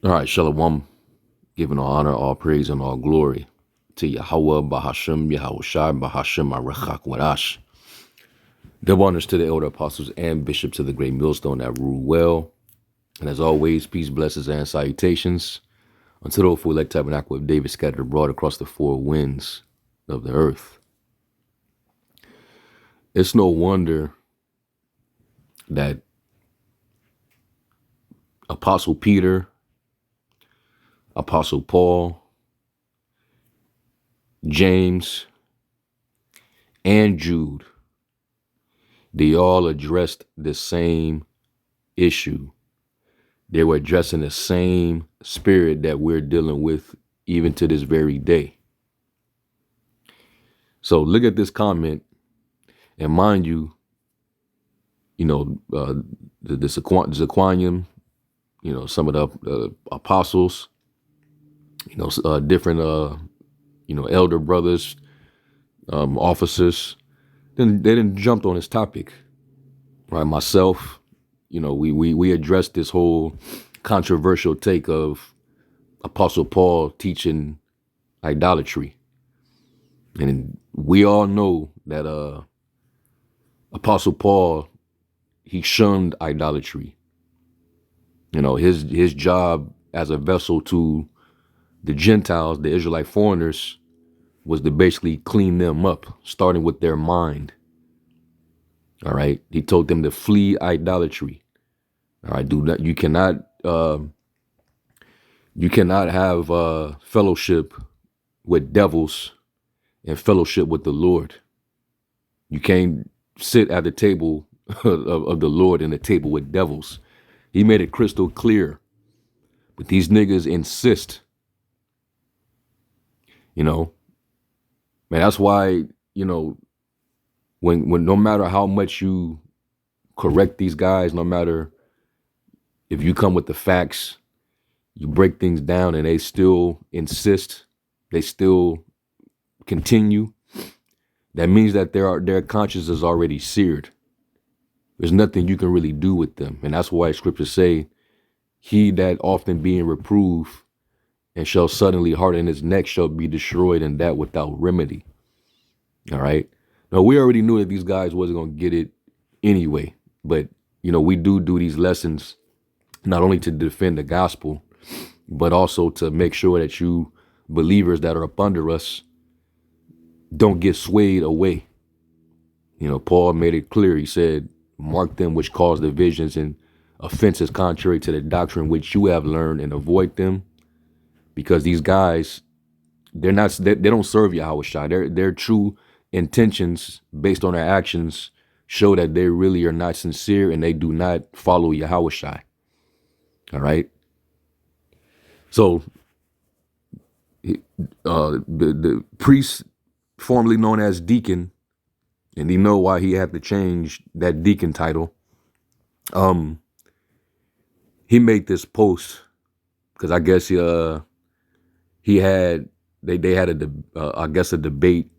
All right, Shalom, giving all honor, all praise, and all glory to Yahweh, Bahashem, Yahweh Shai, Bahashem, Arechak, Wadash. Double honors to the elder apostles and bishops of the great millstone that rule well. And as always, peace, blessings, and salutations unto the hopeful elect tabernacle of David scattered abroad across the four winds of the earth. It's no wonder that Apostle Peter, Apostle Paul, James, and Jude, they all addressed the same issue. They were addressing the same spirit that we're dealing with even to this very day. So look at this comment, and mind you, the Zaquanium, some of the apostles, different, elder brothers, officers, then they didn't jump on this topic, right? Myself, we addressed this whole controversial take of Apostle Paul teaching idolatry. And we all know that Apostle Paul, he shunned idolatry. His job as a vessel to the Gentiles, the Israelite foreigners, was to basically clean them up, starting with their mind. All right. He told them to flee idolatry. All right. You cannot have fellowship with devils and fellowship with the Lord. You can't sit at the table of the Lord and the table with devils. He made it crystal clear. But these niggas insist. Man, that's why, when no matter how much you correct these guys, no matter if you come with the facts, you break things down and they still insist, they still continue, that means that their conscience is already seared. There's nothing you can really do with them. And that's why scriptures say, he that often being reproved and shall suddenly harden his neck shall be destroyed, and that without remedy. All right. Now, we already knew that these guys wasn't going to get it anyway. But, we do these lessons not only to defend the gospel, but also to make sure that you believers that are up under us don't get swayed away. Paul made it clear. He said, mark them which cause divisions and offenses contrary to the doctrine which you have learned, and avoid them. Because these guys, they don't serve Yahweh Shai. Their true intentions based on their actions show that they really are not sincere and they do not follow Yahweh Shai. All right. So the priest, formerly known as deacon, and you know why he had to change that deacon title. He made this post because I guess he had they had a debate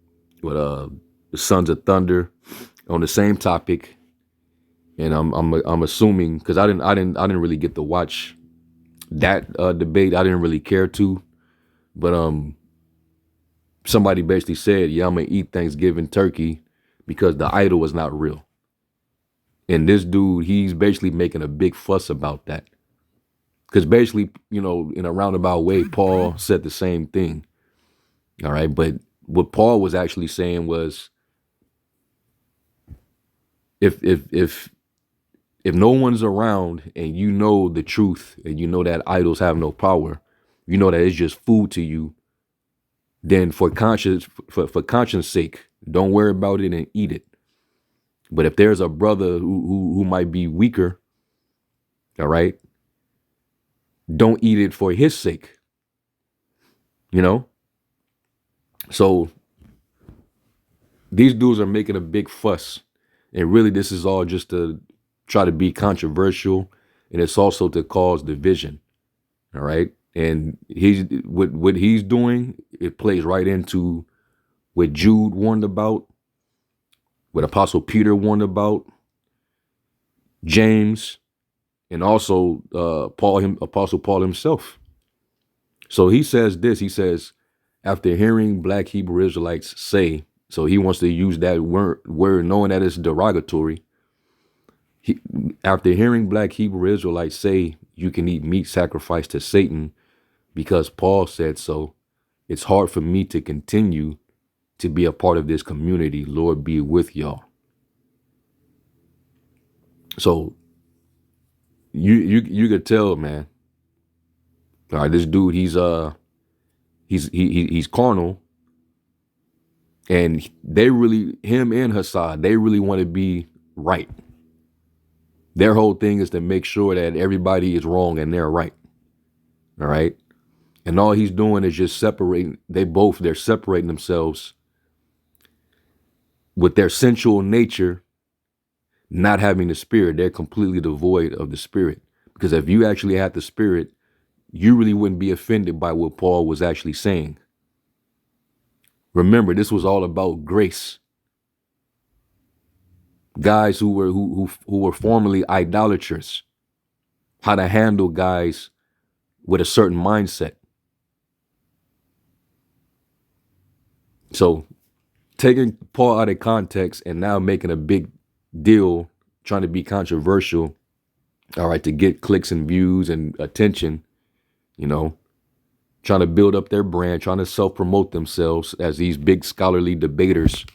with the Sons of Thunder on the same topic, and I'm assuming, because I didn't really get to watch that debate. I didn't really care to, but somebody basically said, yeah, I'm gonna eat Thanksgiving turkey because the idol was not real. And this dude, he's basically making a big fuss about that. Because basically, in a roundabout way, Paul said the same thing. All right. But what Paul was actually saying was, if no one's around and you know the truth and you know that idols have no power, you know that it's just food to you, then for conscience sake, don't worry about it and eat it. But if there's a brother who might be weaker, all right, don't eat it for his sake. So these dudes are making a big fuss, and really this is all just to try to be controversial, and it's also to cause division. All right. And what he's doing, it plays right into what Jude warned about, what Apostle Peter warned about, James, and also Apostle Paul himself. So he says this. He says, after hearing black Hebrew Israelites say, so he wants to use that word knowing that it's derogatory. After hearing black Hebrew Israelites say you can eat meat sacrificed to Satan because Paul said so, it's hard for me to continue to be a part of this community. Lord be with y'all. So you could tell, man. All right, this dude, he's carnal, and they really, him and Hassad, they really want to be right. Their whole thing is to make sure that everybody is wrong and they're right. All right. And all he's doing is just separating. They're separating themselves with their sensual nature, not having the spirit. They're completely devoid of the spirit. Because if you actually had the spirit, you really wouldn't be offended by what Paul was actually saying. Remember, this was all about grace. Guys who were formerly idolaters, how to handle guys with a certain mindset. So taking Paul out of context and now making a big deal, trying to be controversial, all right, to get clicks and views and attention, trying to build up their brand, trying to self-promote themselves as these big scholarly debaters,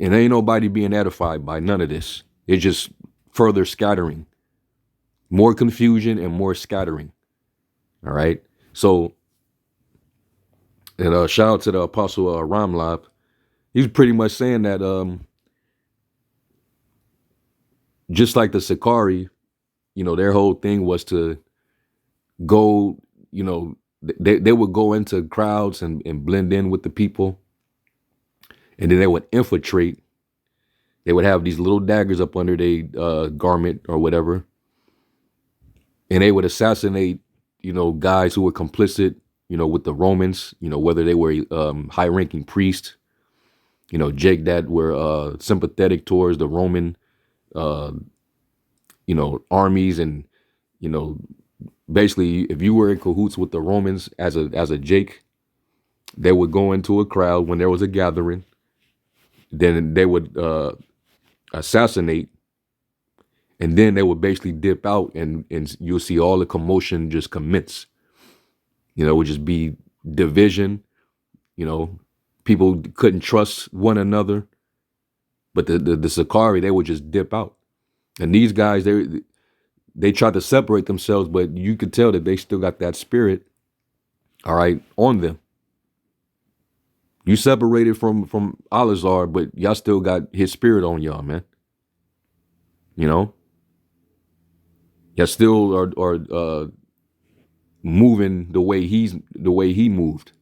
and ain't nobody being edified by none of this. It's just further scattering, more confusion and more scattering. All right. So, and shout out to the Apostle Ramlab. He's pretty much saying that just like the Sakari, their whole thing was to go, they would go into crowds and blend in with the people. And then they would infiltrate. They would have these little daggers up under their garment or whatever. And they would assassinate, guys who were complicit, with the Romans, whether they were high-ranking priests, Jake that were sympathetic towards the Roman, armies. And, basically, if you were in cahoots with the Romans as a Jake, they would go into a crowd when there was a gathering. Then they would assassinate, and then they would basically dip out, and you'll see all the commotion just commence. It would just be division. People couldn't trust one another. But the Sakari, they would just dip out. And these guys, they tried to separate themselves, but you could tell that they still got that spirit, all right, on them. You separated from Alazar, but y'all still got his spirit on y'all, man. Y'all still are moving the way he moved.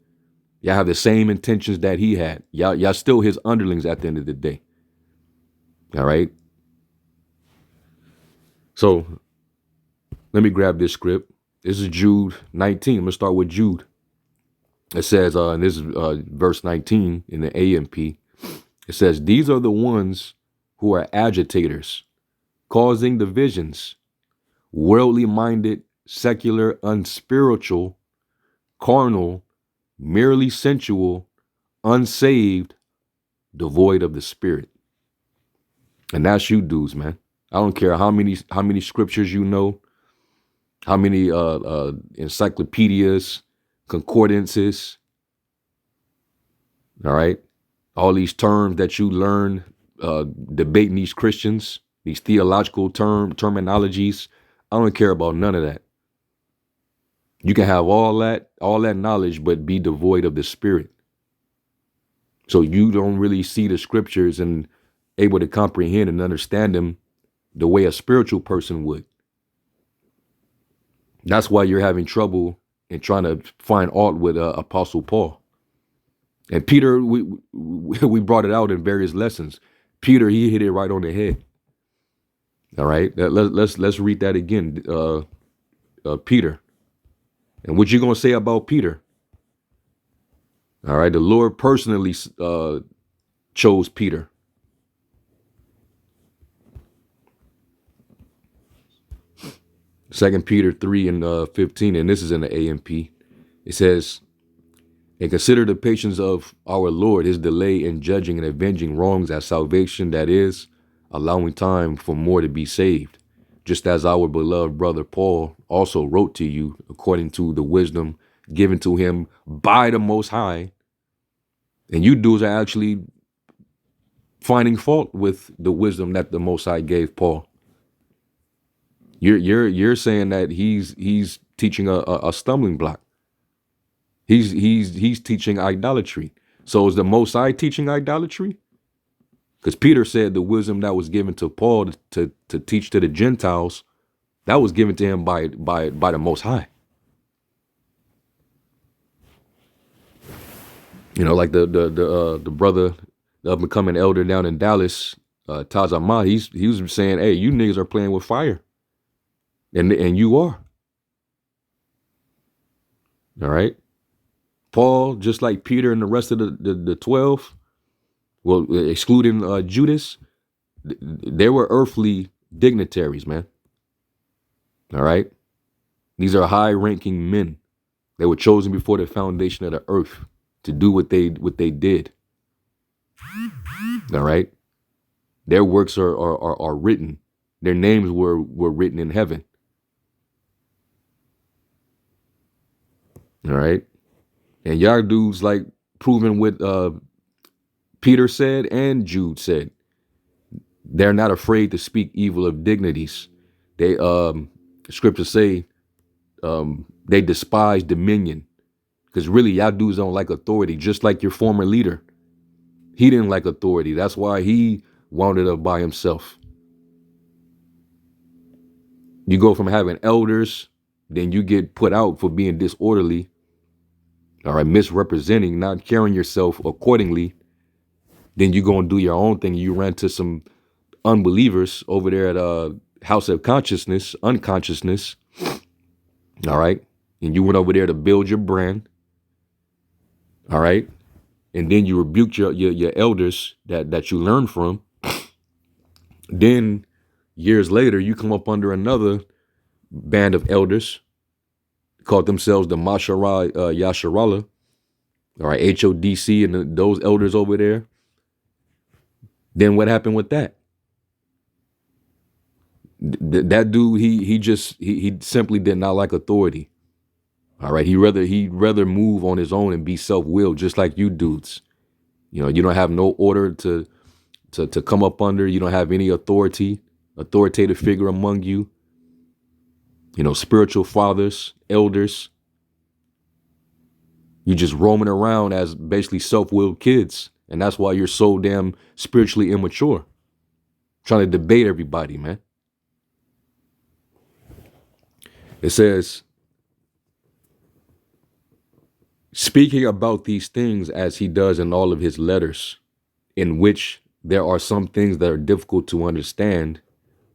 Y'all have the same intentions that he had. Y'all still his underlings at the end of the day. All right. So let me grab this script. This is Jude 19. I'm gonna start with Jude. It says, and this is verse 19 in the AMP. It says, these are the ones who are agitators, causing divisions, worldly minded, secular, unspiritual, carnal, merely sensual, unsaved, devoid of the spirit. And that's you dudes, man. I don't care how many scriptures you know, how many encyclopedias, concordances, all right? All these terms that you learn debating these Christians, these theological terminologies. I don't care about none of that. You can have all that knowledge, but be devoid of the spirit. So you don't really see the scriptures and able to comprehend and understand them the way a spiritual person would. That's why you're having trouble in trying to find aught with Apostle Paul. And Peter, we brought it out in various lessons. Peter, he hit it right on the head. All right, let's read that again. Peter, and what you gonna say about Peter? All right, the Lord personally chose Peter. Second Peter 3 and 15, and this is in the AMP. It says, and consider the patience of our Lord, his delay in judging and avenging wrongs as salvation, that is, allowing time for more to be saved. Just as our beloved brother Paul also wrote to you according to the wisdom given to him by the Most High. And you dudes are actually finding fault with the wisdom that the Most High gave Paul. You're saying that he's teaching a stumbling block. He's teaching idolatry. So is the Most High teaching idolatry? Because Peter said the wisdom that was given to Paul to teach to the Gentiles, that was given to him by the Most High. You know, like the brother, the up and coming elder down in Dallas, Tazama, he was saying, hey, you niggas are playing with fire. And you are. All right. Paul, just like Peter and the rest of the 12, well, excluding Judas, they were earthly dignitaries, man. All right. These are high ranking men. They were chosen before the foundation of the earth to do what they did. All right. Their works are written. Their names were written in heaven. All right. And y'all dudes like proving what Peter said and Jude said. They're not afraid to speak evil of dignities. They scriptures say they despise dominion. Because really, y'all dudes don't like authority, just like your former leader. He didn't like authority. That's why he wound up by himself. You go from having elders, then you get put out for being disorderly, all right, misrepresenting, not carrying yourself accordingly. Then you go and do your own thing. You ran to some unbelievers over there at House of Unconsciousness, all right? And you went over there to build your brand, all right? And then you rebuked your elders that you learned from. Then years later, you come up under another band of elders, called themselves the Mashara Yasharala, all right, HODC, and those elders over there. Then what happened with that? That dude, he simply did not like authority. All right, he'd rather move on his own and be self-willed, just like you dudes. You know, you don't have no order to come up under. You don't have any authoritative figure among you. You know, spiritual fathers, elders. You just roaming around as basically self-willed kids, and that's why you're so damn spiritually immature, trying to debate everybody, man. It says, speaking about these things as he does in all of his letters, in which there are some things that are difficult to understand,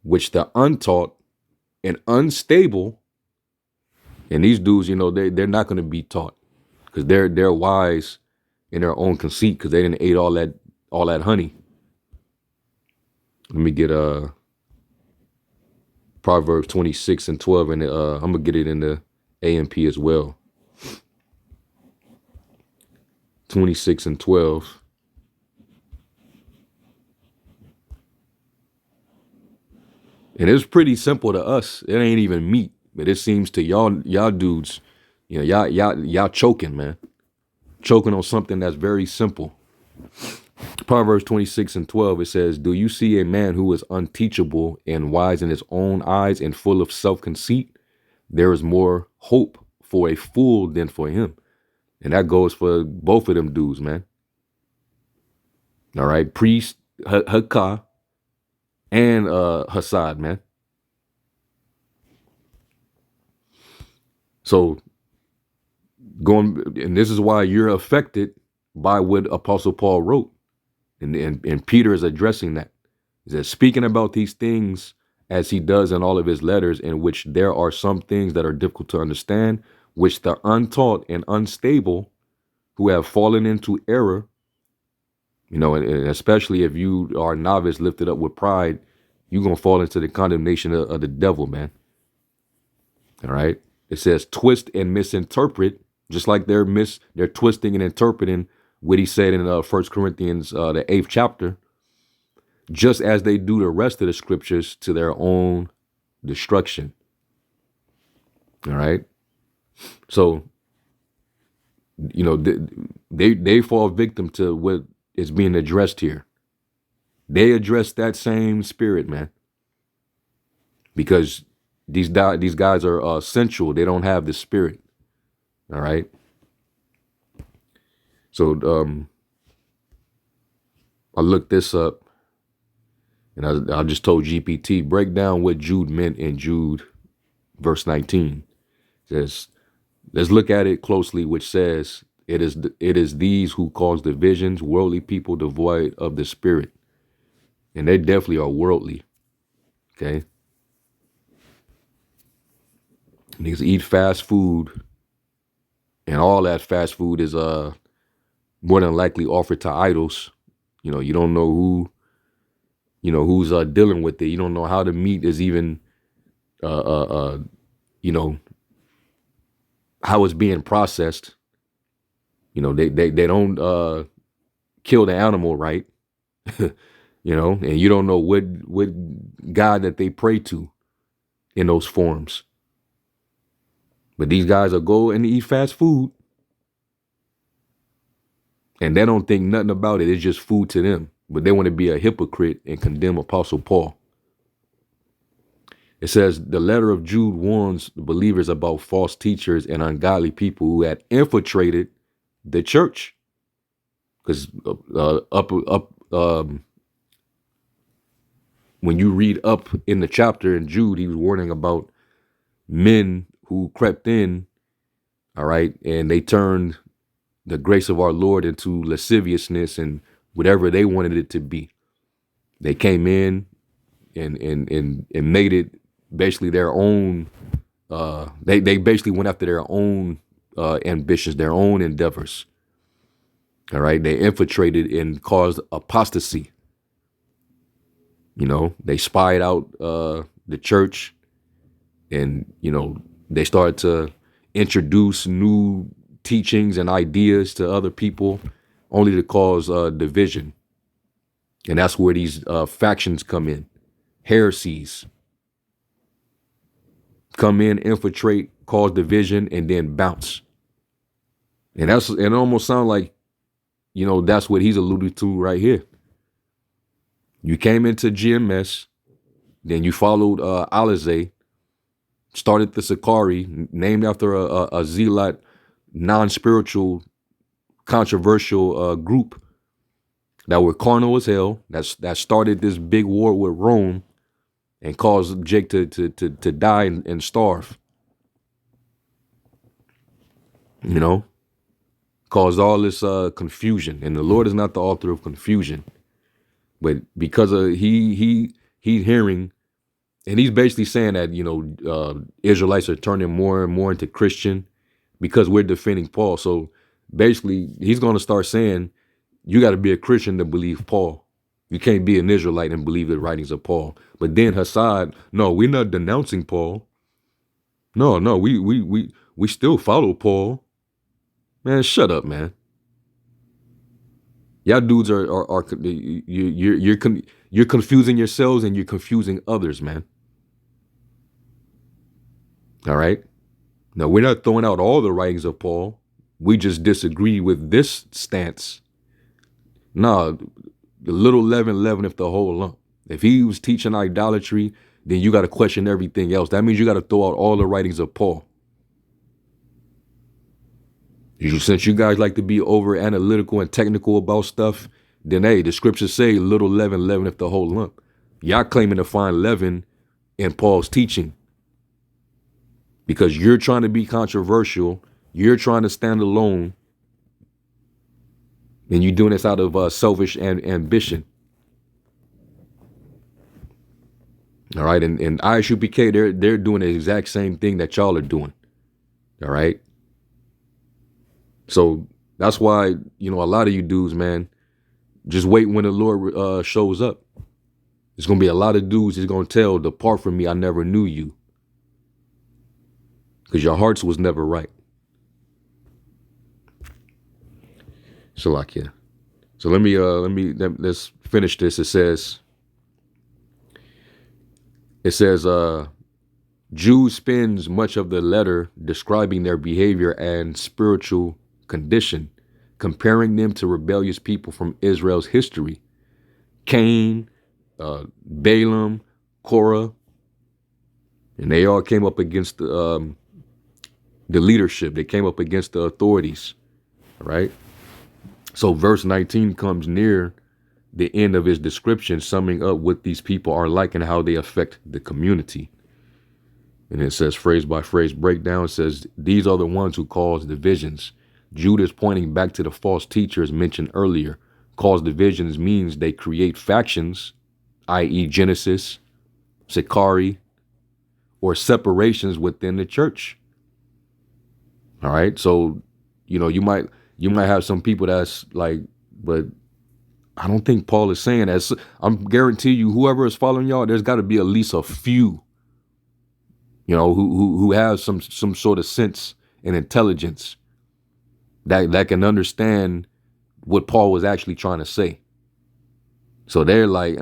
which the untaught and unstable, and these dudes, you know, they're not going to be taught because they're wise in their own conceit because they didn't eat all that honey. Let me get Proverbs 26 and 12, and I'm gonna get it in the AMP as well. 26 and 12. And it's pretty simple to us. It ain't even meat, but it seems to y'all dudes, you know, y'all choking, man. Choking on something that's very simple. Proverbs 26 and 12, it says, do you see a man who is unteachable and wise in his own eyes and full of self-conceit? There is more hope for a fool than for him. And that goes for both of them dudes, man. All right, priest Hakah and Hassad, man. So and this is why you're affected by what Apostle Paul wrote. And Peter is addressing that. He says, speaking about these things as he does in all of his letters, in which there are some things that are difficult to understand, which the untaught and unstable who have fallen into error, you know, and especially if you are a novice lifted up with pride, you're going to fall into the condemnation of the devil, man. All right. It says twist and misinterpret, just like they're twisting and interpreting what he said in 1 Corinthians, the 8th chapter, just as they do the rest of the scriptures to their own destruction. All right. So, they fall victim to what is being addressed here. They address that same spirit, man, because these guys are sensual. They don't have the spirit. All right. So I looked this up, and I just told GPT, break down what Jude meant in Jude verse 19. It says, let's look at it closely, which says, it is these who cause divisions, worldly people devoid of the spirit. And they definitely are worldly. Okay. Niggas eat fast food, and all that fast food is more than likely offered to idols. You don't know who's dealing with it. You don't know how the meat is even you know how it's being processed. They don't kill the animal right. And you don't know what God that they pray to in those forms. But these guys will go and eat fast food, and they don't think nothing about it. It's just food to them. But they want to be a hypocrite and condemn Apostle Paul. It says the letter of Jude warns the believers about false teachers and ungodly people who had infiltrated the church. Because when you read up in the chapter in Jude, he was warning about men who crept in, all right, and they turned the grace of our Lord into lasciviousness and whatever they wanted it to be. They came in and made it basically their own. They basically went after their own ambitions, their own endeavors. All right, they infiltrated and caused apostasy. They spied out the church, and they started to introduce new teachings and ideas to other people, only to cause division. And that's where these factions come in. Heresies come in, infiltrate, cause division, and then bounce. And it almost sounds like, that's what he's alluded to right here. You came into GMS, then you followed Alizé, started the Sakari, named after a zealot, non-spiritual, controversial group that were carnal as hell, that started this big war with Rome and caused Jake to die and starve. Caused all this confusion. And the Lord is not the author of confusion. But because of he's hearing, and he's basically saying that, Israelites are turning more and more into Christian because we're defending Paul. So basically he's going to start saying, you got to be a Christian to believe Paul. You can't be an Israelite and believe the writings of Paul. But then Hassad, no, we're not denouncing Paul. No, we still follow Paul. Man, shut up, man. Y'all dudes are you're confusing yourselves and you're confusing others, man. All right. Now, we're not throwing out all the writings of Paul. We just disagree with this stance. No, the little leaven leaveneth the whole lump. If he was teaching idolatry, then you got to question everything else. That means you got to throw out all the writings of Paul. Since you guys like to be over analytical and technical about stuff, then hey, the scriptures say little leaven leaveneth the whole lump. Y'all claiming to find leaven in Paul's teaching because you're trying to be controversial. You're trying to stand alone, and you're doing this out of selfish and ambition. All right, and ISUPK, they're doing the exact same thing that y'all are doing. All right. So that's why, a lot of you dudes, man, just wait when the Lord shows up. There's going to be a lot of dudes he's going to tell, depart from me, I never knew you. because your hearts was never right. Shalakia. So let's finish this. It says Jude spends much of the letter describing their behavior and spiritual condition, comparing them to rebellious people from Israel's history. Cain, Balaam, Korah, and they all came up against the leadership. They came up against the authorities, right? So verse 19 comes near the end of his description, summing up what these people are like and how they affect the community. And it says, phrase by phrase breakdown, it says, these are the ones who cause divisions. Jude is pointing back to the false teachers mentioned earlier. Cause divisions means they create factions, i.e. Genesis, Sicarii, or separations within the church. All right. So, you might have some people that's like, but I don't think Paul is saying that. I'm guarantee you, whoever is following y'all, there's got to be at least a few, who have some sort of sense and intelligence that can understand what Paul was actually trying to say. So they're like, they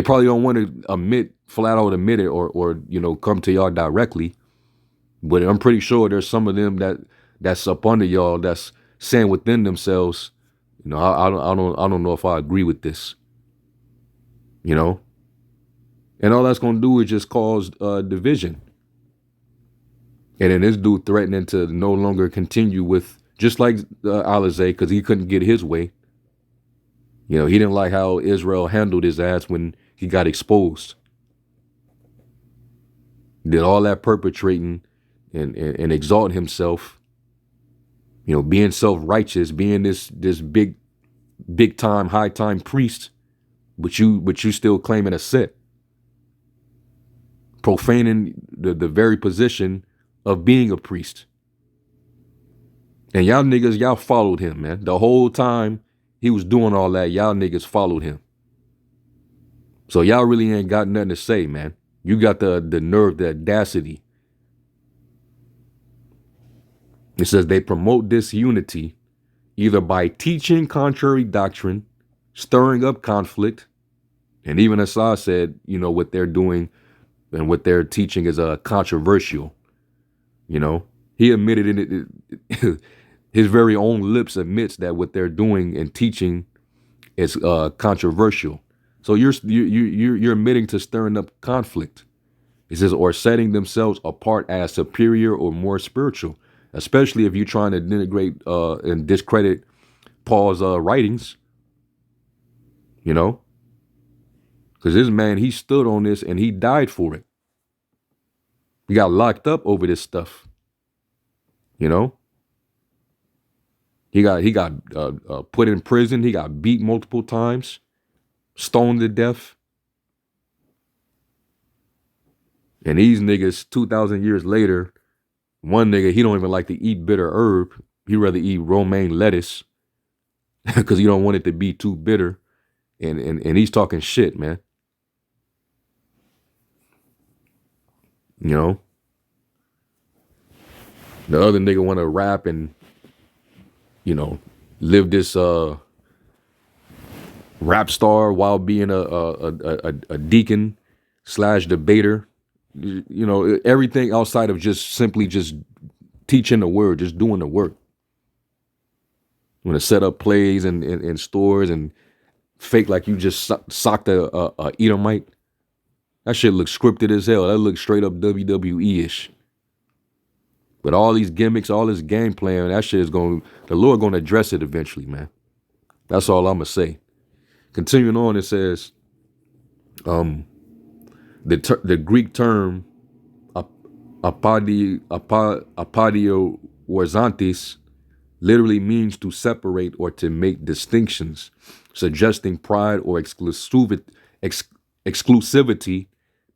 probably don't want to flat out admit it or come to y'all directly. But I'm pretty sure there's some of them that's up under y'all that's saying within themselves, I don't know if I agree with this, and all that's gonna do is just cause division. And then this dude threatening to no longer continue with, just like Alizé, because he couldn't get his way. He didn't like how Israel handled his ass when he got exposed. Did all that perpetrating and exalt himself, being self-righteous, being this big time, high time priest, but you still claiming a set, profaning the very position of being a priest. And y'all niggas, y'all followed him, man. The whole time he was doing all that, y'all niggas followed him. So y'all really ain't got nothing to say, man. You got the nerve, the audacity. It says they promote disunity either by teaching contrary doctrine, stirring up conflict, and even Assad said, what they're doing and what they're teaching is controversial. He admitted in it, his very own lips admits that what they're doing and teaching is controversial. So you're admitting to stirring up conflict. It says, or setting themselves apart as superior or more spiritual, especially if you're trying to denigrate and discredit Paul's writings, because this man, he stood on this and he died for it. He got locked up over this stuff. He got put in prison. He got beat multiple times, stoned to death. And these niggas, 2,000 years later, one nigga, he don't even like to eat bitter herb. He rather eat romaine lettuce because he don't want it to be too bitter. And he's talking shit, man. The other nigga want to rap and, live this rap star while being a deacon / debater. Everything outside of just simply just teaching the word, just doing the work. Want to set up plays in stores and fake like you just socked a Edomite. That shit looks scripted as hell. That looks straight up WWE-ish. But all these gimmicks, all this game playing, that shit is the Lord going to address it eventually, man. That's all I'm going to say. Continuing on, it says, the Greek term apadiorzantes literally means to separate or to make distinctions, suggesting pride or exclusivity.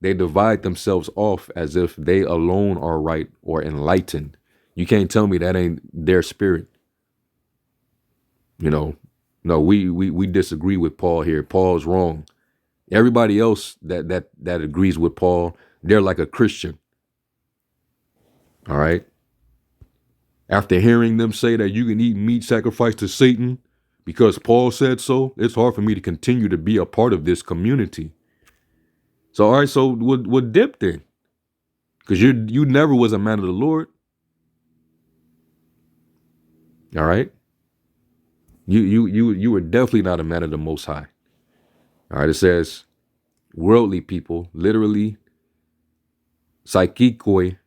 They divide themselves off as if they alone are right or enlightened. You can't tell me that ain't their spirit. No, we disagree with Paul here. Paul's wrong. Everybody else that agrees with Paul, They're like a Christian. All right. After hearing them say that you can eat meat sacrificed to Satan because Paul said so, it's hard for me to continue to be a part of this community. So, all right, so what dip then? Because you never was a man of the Lord. All right. You were definitely not a man of the Most High. All right. It says worldly people, literally, psychikoi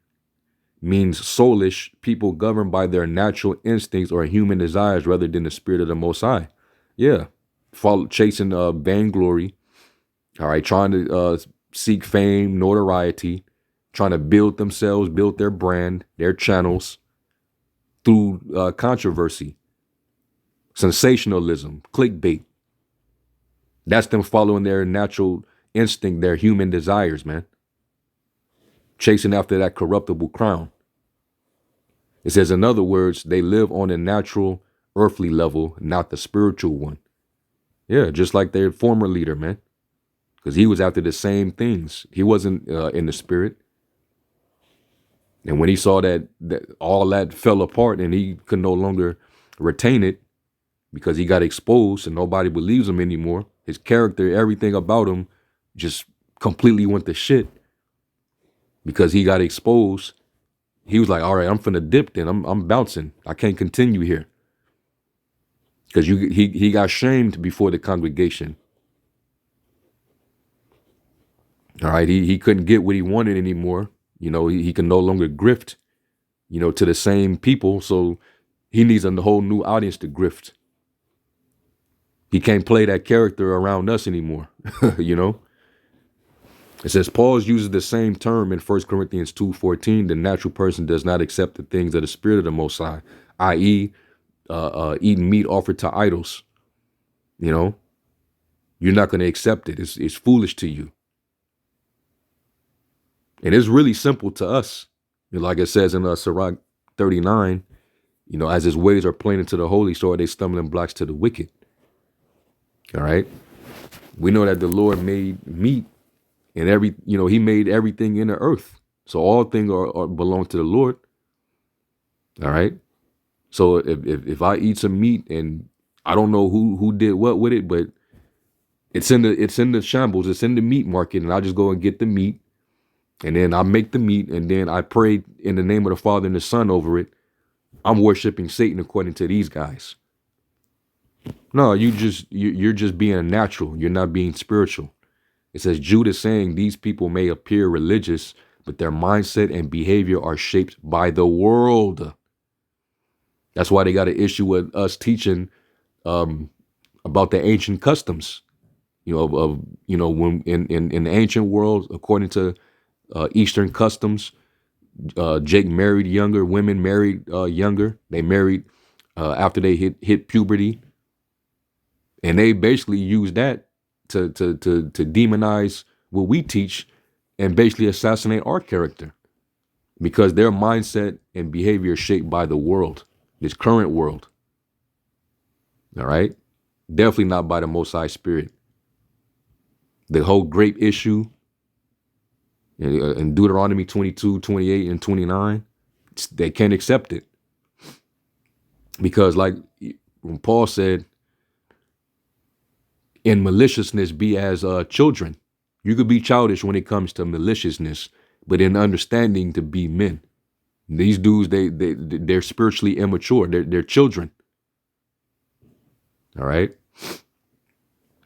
means soulish people governed by their natural instincts or human desires rather than the spirit of the Most High. Yeah. Chasing vainglory. All right. Trying to seek fame, notoriety, trying to build themselves, build their brand, their channels through controversy, sensationalism, clickbait. That's them following their natural instinct, their human desires, man. Chasing after that corruptible crown. It says, in other words, they live on a natural earthly level, not the spiritual one. Yeah, just like their former leader, man. Because he was after the same things. He wasn't in the spirit. And when he saw that all that fell apart and he could no longer retain it because he got exposed and nobody believes him anymore, his character, everything about him just completely went to shit because he got exposed. He was like, all right, I'm finna dip then. I'm bouncing. I can't continue here. Because he got shamed before the congregation. All right, he couldn't get what he wanted anymore. You know, he can no longer grift, you know, to the same people. So he needs a whole new audience to grift. He can't play that character around us anymore, you know. It says Paul uses the same term in 1 Corinthians 2:14. The natural person does not accept the things of the spirit of the Most High, i.e., eating meat offered to idols. You know, you're not going to accept it. It's foolish to you. And it's really simple to us. You know, like it says in Sirach 39, you know, as his ways are plain to the holy, so are they stumbling blocks to the wicked. All right. We know that the Lord made meat and he made everything in the earth. So all things are belong to the Lord. All right. So if I eat some meat and I don't know who did what with it, but it's in the shambles, it's in the meat market, and I just go and get the meat. And then I make the meat, and then I pray in the name of the Father and the Son over it. I'm worshiping Satan according to these guys. No, you're just being natural. You're not being spiritual. It says Jude is saying these people may appear religious, but their mindset and behavior are shaped by the world. That's why they got an issue with us teaching about the ancient customs. You know, when in the ancient world, according to Eastern customs, Jake married younger, women married younger. They married after they hit puberty, and they basically use that to demonize what we teach and basically assassinate our character because their mindset and behavior is shaped by the world, this current world. All right, definitely not by the Most High Spirit. The whole grape issue in Deuteronomy 22, 28, and 29, they can't accept it. Because like when Paul said, in maliciousness be as children. You could be childish when it comes to maliciousness, but in understanding to be men. These dudes, they're spiritually immature. They're children. All right.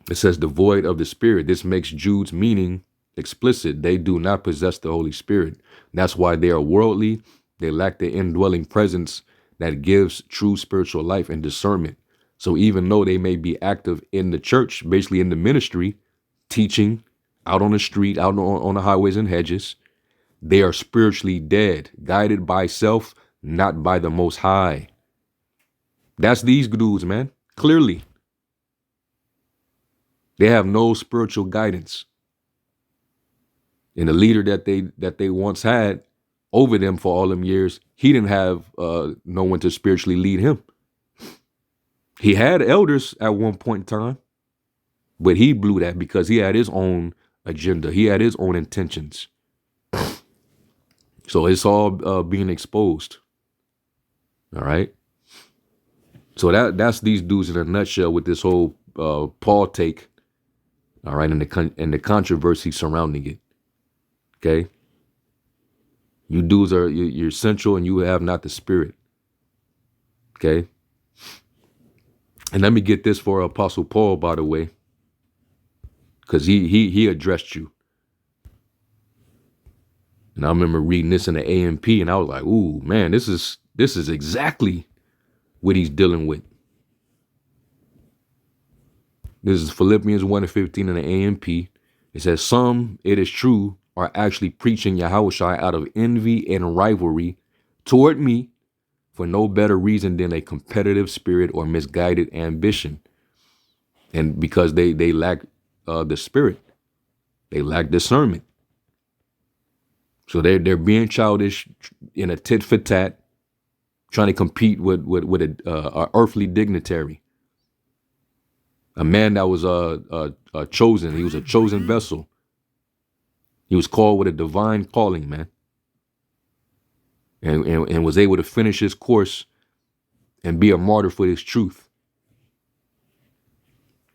It says devoid of the Spirit. This makes Jude's meaning explicit. They do not possess the Holy Spirit. That's why they are worldly. They lack the indwelling presence that gives true spiritual life and discernment. So even though they may be active in the church, basically in the ministry, teaching, out on the street, out on the highways and hedges, they are spiritually dead, guided by self, not by the Most High. That's these dudes, man. Clearly. They have no spiritual guidance. And the leader that they once had over them for all them years, he didn't have no one to spiritually lead him. He had elders at one point in time, but he blew that because he had his own agenda. He had his own intentions. So it's all being exposed. All right. So that's these dudes in a nutshell with this whole Paul take. All right, and the controversy surrounding it. Okay. You dudes are you're central and you have not the spirit. Okay. And let me get this for Apostle Paul, by the way, because he addressed you. And I remember reading this in the AMP, and I was like, "Ooh, man, this is exactly what he's dealing with." This is Philippians 1:15 in the AMP. It says, "Some, it is true, are actually preaching Yahushua out of envy and rivalry toward me for no better reason than a competitive spirit or misguided ambition." And because they lack the spirit, they lack discernment. So they're being childish in a tit for tat, trying to compete with a earthly dignitary, a man that was chosen. He was a chosen vessel. He was called with a divine calling, man, and was able to finish his course and be a martyr for his truth.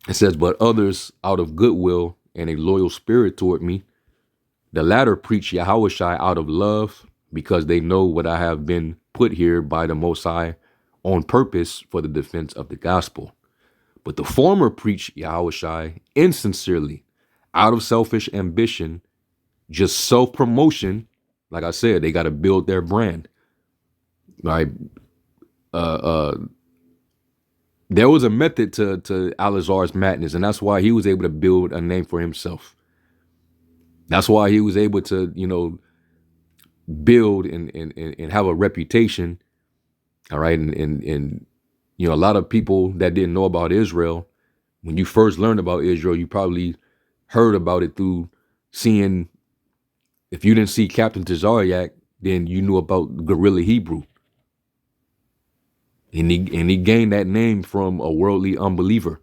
It says, "But others, out of goodwill and a loyal spirit toward me, the latter preach Yahushua out of love, because they know what I have been put here by the Most High on purpose for the defense of the gospel. But the former preach Yahushua insincerely, out of selfish ambition, just self-promotion." Like I said, they got to build their brand. Right? There was a method to Al-Azhar's madness, and that's why he was able to build a name for himself. That's why he was able to, build and have a reputation. All right. And a lot of people that didn't know about Israel, when you first learned about Israel, you probably heard about it through seeing, if you didn't see Captain Tazariak, then you knew about Guerrilla Hebrew. And he gained that name from a worldly unbeliever,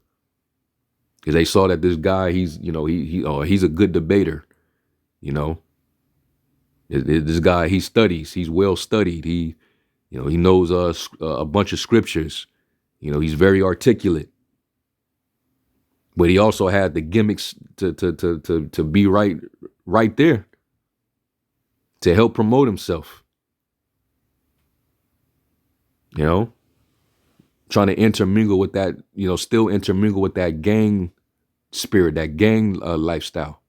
because they saw that this guy, he's a good debater. This guy, he studies, he's well studied. He knows a bunch of scriptures. He's very articulate, but he also had the gimmicks to be right there to help promote himself. Trying to intermingle with that, still intermingle with that gang spirit, that gang lifestyle.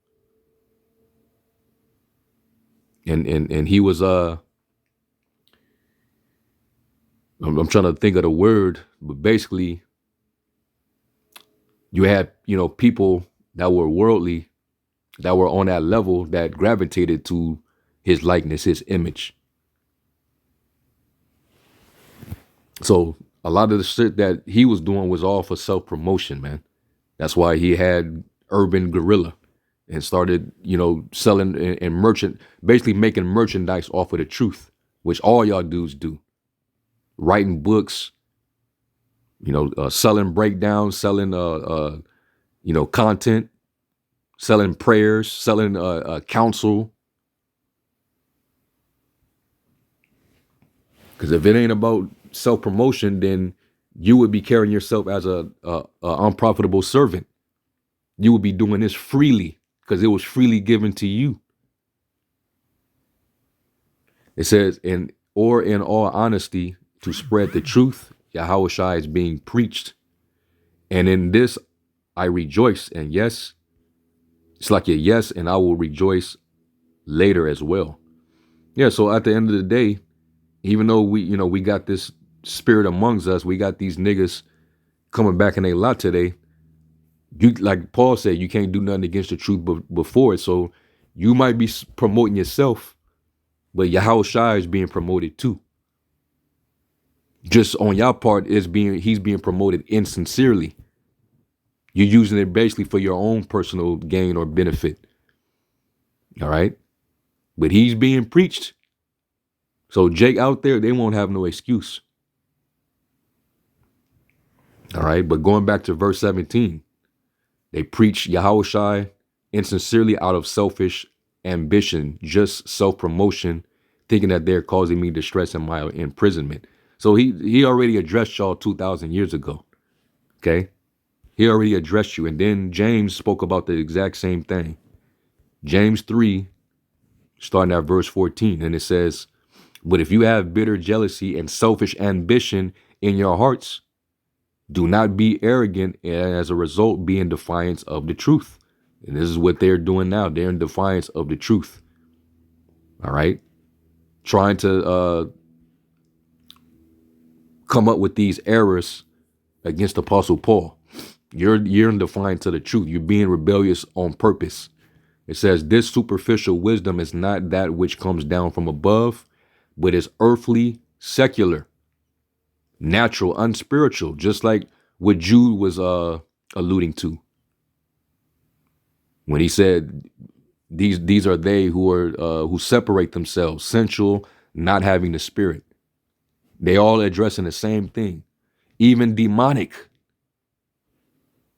And he was I'm trying to think of the word, but basically you had, people that were worldly, that were on that level, that gravitated to his likeness, his image. So a lot of the shit that he was doing was all for self-promotion, man. That's why he had Urban Gorilla and started, selling and basically making merchandise off of the truth, which all y'all dudes do. Writing books, selling breakdowns, selling, content, selling prayers, selling counsel. Because if it ain't about self-promotion, then you would be carrying yourself as a unprofitable servant. You would be doing this freely because it was freely given to you. It says, in all honesty, to spread the truth, Yahushua is being preached. And in this, I rejoice. And yes, it's like a yes, and I will rejoice later as well. Yeah, so at the end of the day, even though we got this spirit amongst us, we got these niggas coming back in a lot today. You, like Paul said, you can't do nothing against the truth before it. So you might be promoting yourself, but Yahushua is being promoted too. Just on your part, he's being promoted insincerely. You're using it basically for your own personal gain or benefit. All right. But he's being preached. So Jake out there, they won't have no excuse. All right. But going back to verse 17, they preach Yahushua insincerely out of selfish ambition, just self-promotion, thinking that they're causing me distress in my imprisonment. So he already addressed y'all 2,000 years ago. Okay? He already addressed you. And then James spoke about the exact same thing. James 3, starting at verse 14, and it says, "But if you have bitter jealousy and selfish ambition in your hearts, do not be arrogant, and as a result be in defiance of the truth." And this is what they're doing now. They're in defiance of the truth. All right? Trying to come up with these errors against Apostle Paul. You're in defiance of the truth. You're being rebellious on purpose. It says, "This superficial wisdom is not that which comes down from above, but is earthly, secular, natural, unspiritual," just like what Jude was alluding to when he said, these are they who separate themselves, sensual, not having the spirit. They all addressing the same thing, even demonic.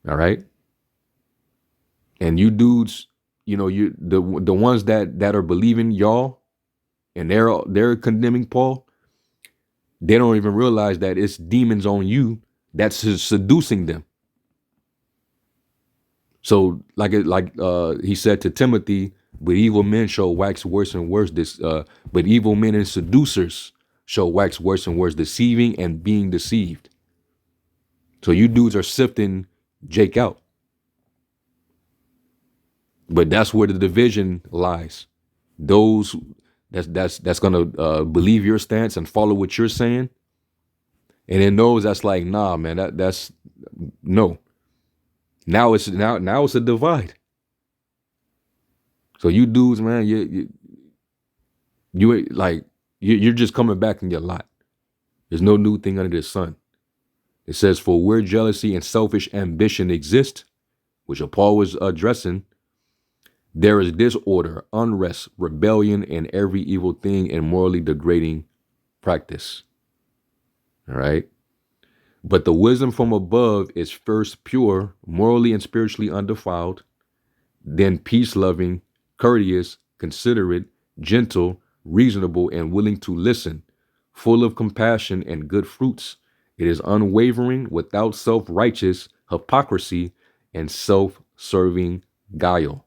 All right. And you dudes, you the ones that are believing y'all, and they're condemning Paul. They don't even realize that it's demons on you that's seducing them. So like he said to Timothy, "But evil men shall wax worse and worse. But evil men and seducers shall wax worse and worse, deceiving and being deceived." So you dudes are sifting Jake out. But that's where the division lies. Those that's gonna believe your stance and follow what you're saying, and then those that's like, nah, man, that's no. Now it's a divide. So you dudes, man, you're just coming back in your lot. There's no new thing under the sun. It says, "For where jealousy and selfish ambition exist," which Paul was addressing, "there is disorder, unrest, rebellion, and every evil thing and morally degrading practice." All right. "But the wisdom from above is first pure, morally and spiritually undefiled, then peace-loving, courteous, considerate, gentle, reasonable, and willing to listen, full of compassion and good fruits. It is unwavering, without self-righteous hypocrisy and self-serving guile."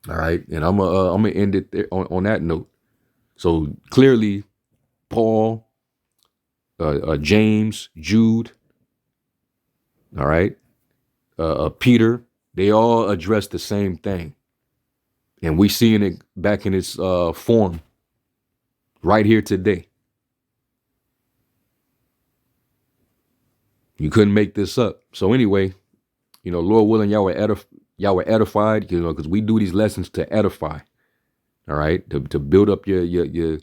All right, and I'm gonna end it there on that note. So clearly, Paul, James, Jude, all right, Peter, they all address the same thing, and we seeing it back in its form right here today. You couldn't make this up. So anyway, Lord willing, y'all were edified, because we do these lessons to edify. All right, to build up your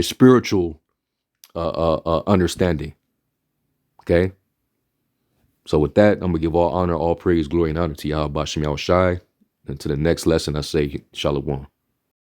spiritual understanding. Okay. So with that, I'm gonna give all honor, all praise, glory, and honor to Yahweh Bashem Yahushai. And to the next lesson, I say Shalom.